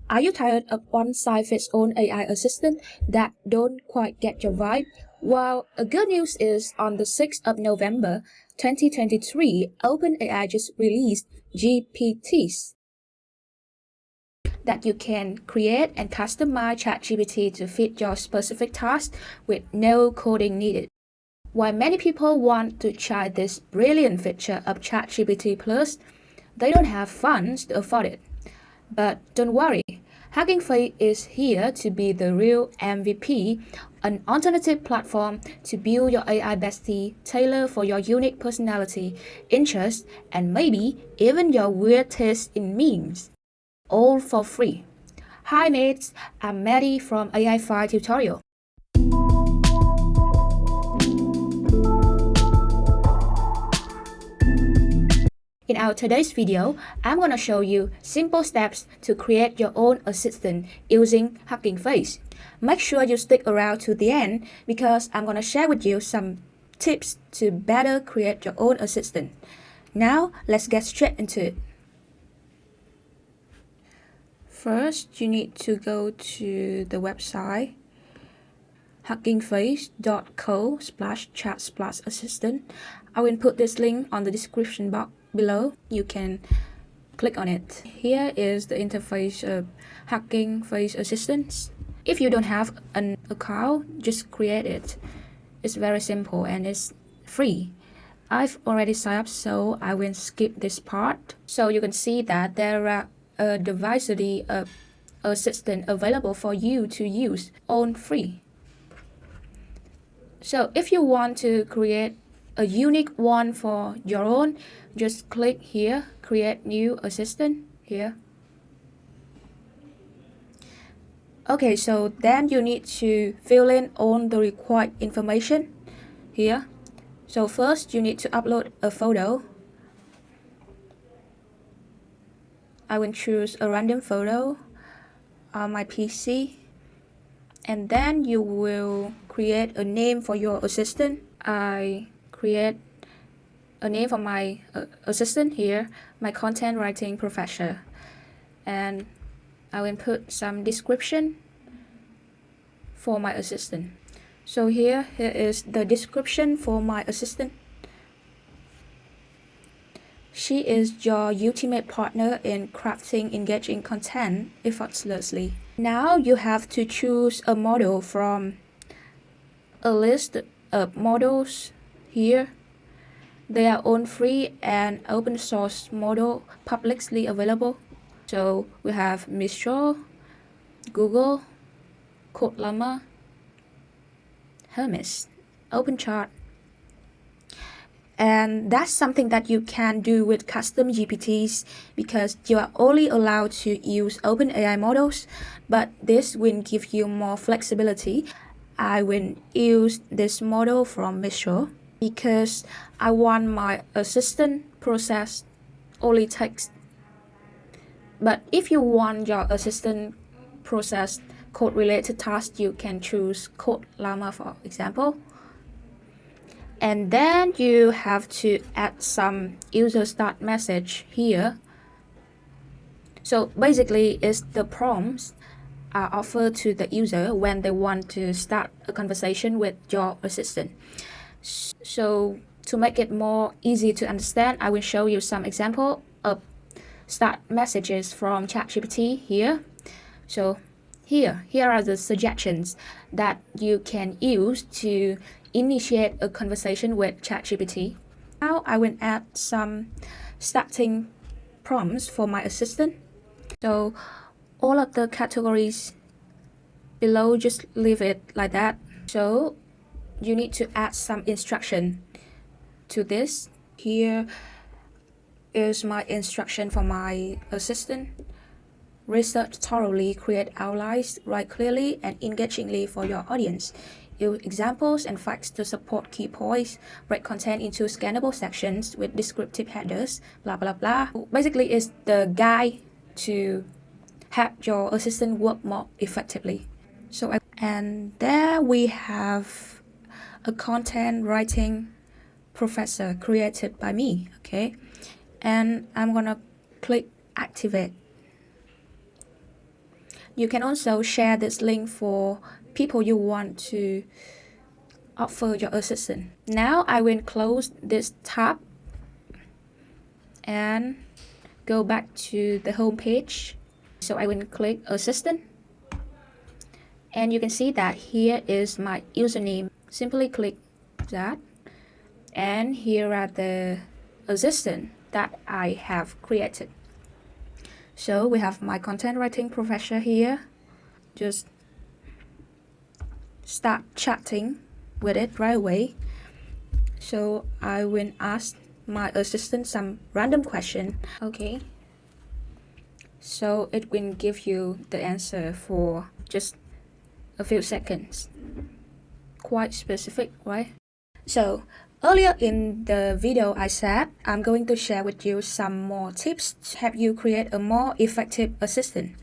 Are you tired of one-size-fits-all AI assistant that don't quite get your vibe? Well, a good news is on the 6th of November 2023, OpenAI just released GPTs that you can create and customize ChatGPT to fit your specific task with no coding needed. While many people want to try this brilliant feature of ChatGPT Plus, they don't have funds to afford it. But don't worry, Hugging Face is here to be the real MVP, an alternative platform to build your AI bestie tailored for your unique personality, interests, and maybe even your weird taste in memes. All for free. Hi mates, I'm Maddie from AI File Tutorial. In our today's video, I'm gonna show you simple steps to create your own assistant using Hugging Face. Make sure you stick around to the end because I'm gonna share with you some tips to better create your own assistant. Now, let's get straight into it. First, you need to go to the website huggingface.co/chat/assistant. I will put this link on the description box below. You can click on it. Here is the interface of Hugging Face Assistants. If you don't have an account, just create it. It's very simple and it's free. I've already signed up, so I will skip this part. So you can see that there are a diversity of assistants available for you to use on free. So if you want to create a unique one for your own, just click here, create new assistant here. Okay, so then you need to fill in all the required information here. So first you need to upload a photo. I will choose a random photo on my PC. And then you will create a name for your assistant. I create a name for my assistant here, my content writing professor. And I will put some description for my assistant. So here is the description for my assistant. She is your ultimate partner in crafting engaging content effortlessly. Now you have to choose a model from a list of models here. They are all free and open source model publicly available. So we have Mistral, Google, Code Llama, Hermes, OpenChat. And that's something that you can do with custom GPTs because you are only allowed to use OpenAI models, but this will give you more flexibility. I will use this model from Mistral because I want my assistant process only text. But if you want your assistant process code-related tasks, you can choose Code Llama, for example. And then you have to add some user start message here. So basically, it's the prompts are offered to the user when they want to start a conversation with your assistant. So to make it more easy to understand, I will show you some example of start messages from ChatGPT here. So here are the suggestions that you can use to initiate a conversation with ChatGPT. Now I will add some starting prompts for my assistant. So all of the categories below, just leave it like that. So you need to add some instruction to this. Here is my instruction for my assistant. Research thoroughly, create outlines, write clearly and engagingly for your audience. Use examples and facts to support key points. Break content into scannable sections with descriptive headers, blah blah blah. Basically, it's the guide to help your assistant work more effectively. And there we have a content writing professor created by me, okay? And I'm gonna click activate. You can also share this link for people you want to offer your assistant. Now I will close this tab and go back to the home page. So I will click Assistant. And you can see that here is my username. Simply click that. And here are the assistant that I have created. So we have my content writing professor here. Just start chatting with it right away. So I will ask my assistant some random question. Okay. So it will give you the answer for just a few seconds. Quite specific, right? So earlier in the video I said I'm going to share with you some more tips to help you create a more effective assistant.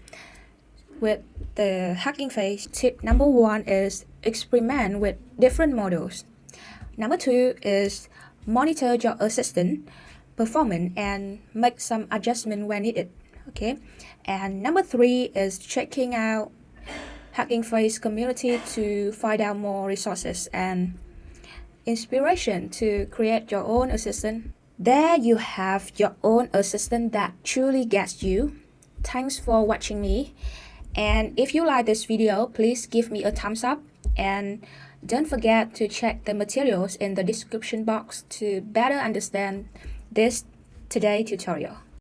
With the Hugging Face, tip number 1 is experiment with different models. Number 2 is monitor your assistant performance and make some adjustment when needed. Okay, and number 3 is checking out Hugging Face community to find out more resources and inspiration to create your own assistant. There you have your own assistant that truly gets you. Thanks for watching me. And if you like this video, please give me a thumbs up and don't forget to check the materials in the description box to better understand this today's tutorial.